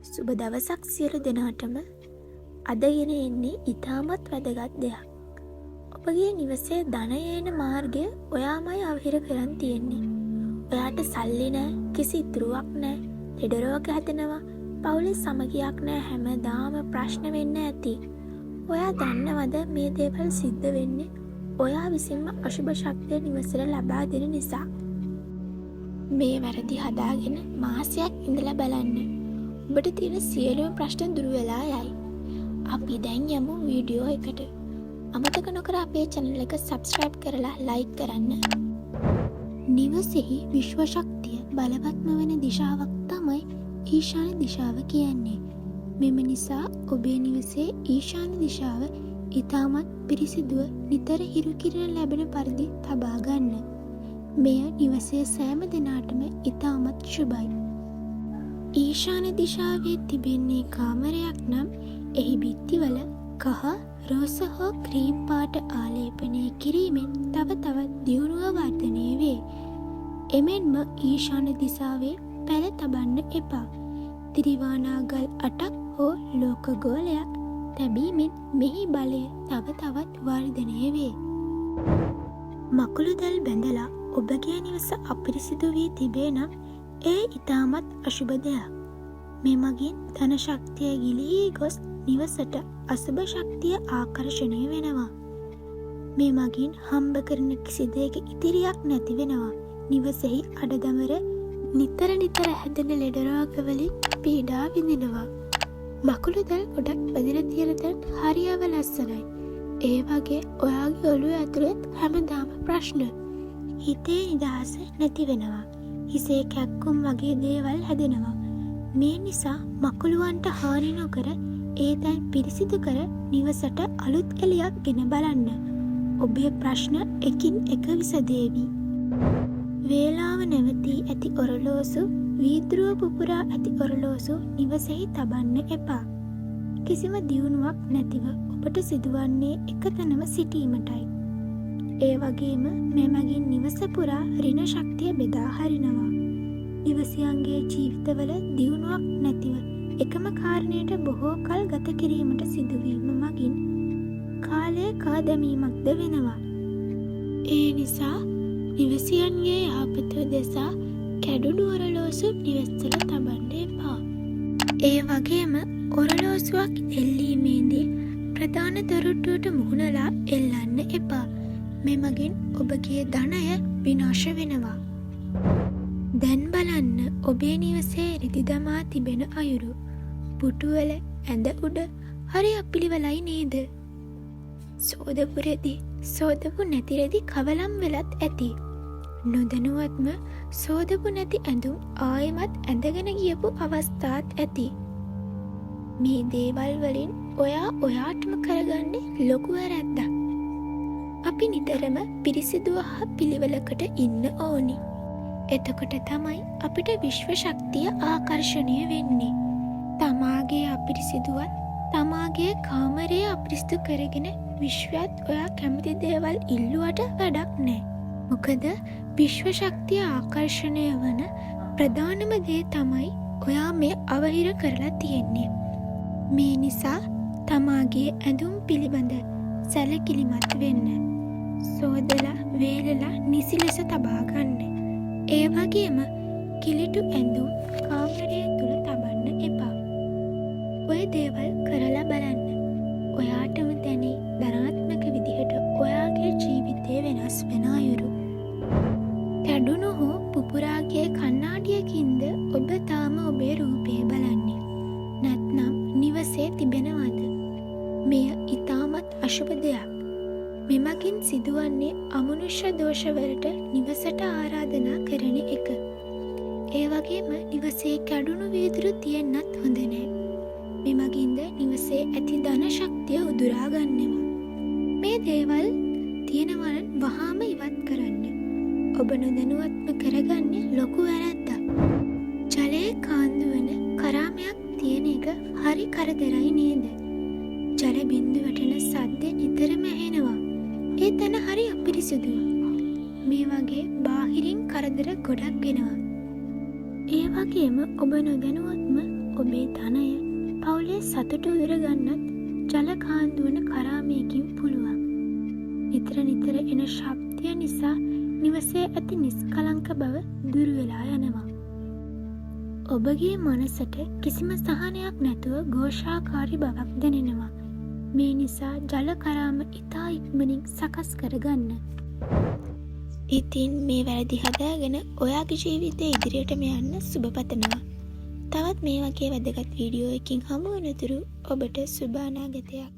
සුබ දවසක් සියලු දෙනාටම. අද ගෙන එන්නේ ඉතාමත් වැදගත් දෙයක්. ඔබගේ නිවසේ ධනය එන මාර්ගය ඔයාමයි අවහිර කරන් තියෙන්නේ. ඔයාට සල්ලි නෑ, කිසි ඉතුරුවක් නෑ, ලෙඩ රෝග හැදෙනවා, පවුලේ සමගියක් නෑ, හැමදාම ප්‍රශ්න වෙන්න ඇති. ඔයා දන්නවද මේ දේවල් සිද්ධ වෙන්නේ ඔයා විසින්ම අශුභ ශක්තිය නිවසට ලබා දෙන නිසා? මේ වැරදි හදාගෙන මාසයක් ඉඳලා බලන්න. ඔබට තියෙන සියලුම ප්‍රශ්න දුරු වෙලා යයි. අපි දැන් යමු වීඩියෝ එකට. අමතක නොකර අපේ channel එක subscribe කරලා like කරන්න. නිවසේහි විශ්ව ශක්තිය බලවත්ම වෙන දිශාවක් තමයි ඊශාන දිශාව කියන්නේ. මෙම නිසා ඔබේ නිවසේ ඊශාන දිශාව ඉතාමත් පිරිසිදුව නිතර හිරු කිරණ ලැබෙන පරිදි තබා ගන්න. මෙය නිවසේ සෑම දිනාටම ඉතාමත් ශුභයි. ඊශාන දිශාවේ තිබෙන්නේ කාමරයක් නම් එහි බිත්තිවල කහ, රෝස හෝ ක්‍රීම් පාට ආලේපනය කිරීමෙන් තව තවත් දියුණුව වර්ධනය වේ. එමෙන්ම ඊශාන දිශාවේ පැල තබන්න එපා. ත්‍රිවානාගල් 8ක් හෝ ලෝක ගෝලයක් තැබීමෙන් මෙහි බලය තව තවත් වර්ධනය වේ. මකුළුදල් බැඳලා ඔබගේ නිවස අපිරිසිදු වී තිබේ නම් ඒ ඉතාමත් අශුභ දෙයක්. මේ මගින් ධන ශක්තිය ගිලී ගොස් නිවසට අසුභ ශක්තිය ආකර්ෂණය වෙනවා. මේ මගින් හම්බ කරන කිසි දෙයක ඉතිරියක් නැති වෙනවා. නිවසෙහි අඩදමර නිතර නිතර හැදෙන ලෙඩ රෝගවලින් පීඩා විඳිනවා. මකුළුදල් ගොඩක් බැඳලා තියෙන තැන් හරියම ලස්සනයි. ඒ වගේ ඔයාගේ ඔළුව ඇතුළෙත් හැමදාම ප්‍රශ්න. හිතේ නිදහස නැති වෙනවා. හිසේ කැක්කුම් වගේ දේවල් හැදෙනවා. මේ නිසා මකුළුවන්ට හානි නොකර ඒ තැන් පිරිසිදු කර නිවසට අලුත් එළියක් ගෙන බලන්න. ඔබේ ප්‍රශ්න එකින් එක විසඳේවි. වේලාව නැවතී ඇති ඔරලෝසු, වීදුරුව පුපුරා ඇති ඔරලෝසු නිවසෙහි තබන්න එපා. කිසිම දියුණුවක් නැතිව ඔබට සිදුවන්නේ එකතැනම සිටීමටයි. ඒ වගේම මෙමගින් නිවස පුරා ඍණ ශක්තිය බෙදා හරිනවා. නිවසියන්ගේ ජීවිතවල දියුණුවක් නැතිව එකම කාරණයට බොහෝ කල් ගත කිරීමට සිදුවීම මගින් කාලය කාදැමීමක්ද වෙනවා. ඒ නිසා නිවසියන්ගේ යහපත දෙසා කැඩුණු ඔරලෝසු නිවෙස්වල තබන්න එපා. ඒ වගේම ඔරලෝසුවක් එල්ලීමේදී ප්‍රධාන දොරටුවට මුහුණලා එල්ලන්න එපා. මෙමගින් ඔබගේ ධනය විනාශ වෙනවා. දැන් බලන්න ඔබේ නිවසේ රිදි දමා තිබෙන අයුරු. පුටුවල ඇඳ උඩ හරි අපිලිවලයි නේද? සෝදපු රෙදි, සෝදපු නැති රෙදි කවලම් වෙලත් ඇති. නොදැනුවත්ම සෝදපු නැති ඇඳුම් ආයෙමත් ඇඳගෙන ගියපු අවස්ථාත් ඇති. මේ දේවල් වලින් ඔයා ඔයාටම කරගන්නේ ලොකු වැරැද්දක්. අපි නිතරම පිරිසිදුව හා පිළිවෙලකට ඉන්න ඕනි. එතකොට තමයි අපිට විශ්ව ශක්තිය ආකර්ෂණය වෙන්නේ. තමාගේ අපිරිසිදුවත් තමාගේ කාමරය අපිරිසිදු කරගෙන විශ්වයත් ඔයා කැමති දේවල් ඉල්ලුවට වැඩක් නෑ. මොකද විශ්ව ශක්තිය ආකර්ෂණය වන ප්‍රධානම දේ තමයි ඔයා මේ අවහිර කරලා තියෙන්නේ. මේ නිසා තමාගේ ඇඳුම් පිළිබඳ සැලකිලිමත් වෙන්න. සෝදලා වේලලා නිසි ලෙස තබා ගන්න. ඒ වගේම කිලිටු ඇඳුම් කාමරය තුල තබන්න එපා. ඔය දේවල් කරලා බලන්න. ඔයාටම දැනේ ධනාත්මක විදිහට ඔයාගේ ජීවිතය වෙනස් වෙන අයුරු. කැඩුණු හෝ පුපුරාගේ කණ්ණාඩියකින්ද ඔබ තාම ඔබේ රූපය බලන්නේ? නැත්නම් නිවසේ තිබෙනවද? මෙය ඉතාමත් අශුභ දෙයක්. මෙමගින් සිදුවන්නේ අමනුෂ්‍ය දෝෂවලට නිවසට ආරාධනා කරන එක. ඒ වගේම නිවසේ කැඩුණු වීදුරු තියෙන්නත් හොඳ නෑ. මෙමගින්ද නිවසේ ඇති ධන ශක්තිය උදුරා ගන්නවා. මේ දේවල් තියෙනවා නම් වහාම ඉවත් කරන්න. ඔබ නොදැනුවත්ම කරගන්නේ ලොකු වැරැද්දක්. ජලයේ කාන්දු වෙන කරාමයක් තියෙන එක හරි කරදරයි නේද? ජල බින්දු වැටෙන සද්දේ නිතරම ඇහෙනවා. ඒ තැන හරි අපිරිසිදුයි. මේ වගේ බාහිරින් කරදර ගොඩක් වෙනවා. ඒ වගේම ඔබ නොදැනුවත්ම ඔබේ ධනය ඒ සතුට උදුරගන්නත් ජල කාන්දුවන කරාමයකින් පුළුවන්. නිතර නිතර එන ශබ්දය නිසා නිවසේ ඇති නිස්කලංක බව දුරු වෙලා යනවා. ඔබගේ මනසට කිසිම සහනයක් නැතුව ഘോഷාකාරී බවක් දැනෙනවා. මේ නිසා ජල කරාම ඉතා ඉක්මනින් සකස් කරගන්න. ඉතින් මේ වැරදි හදාගෙන ඔයාගේ ජීවිතේ ඉදිරියටම යන්න සුබ පතනවා. තවත් මේ වගේ වැදගත් වීඩියෝ එකකින් හමු වෙනතුරු ඔබට සුබ අනාගතයක්.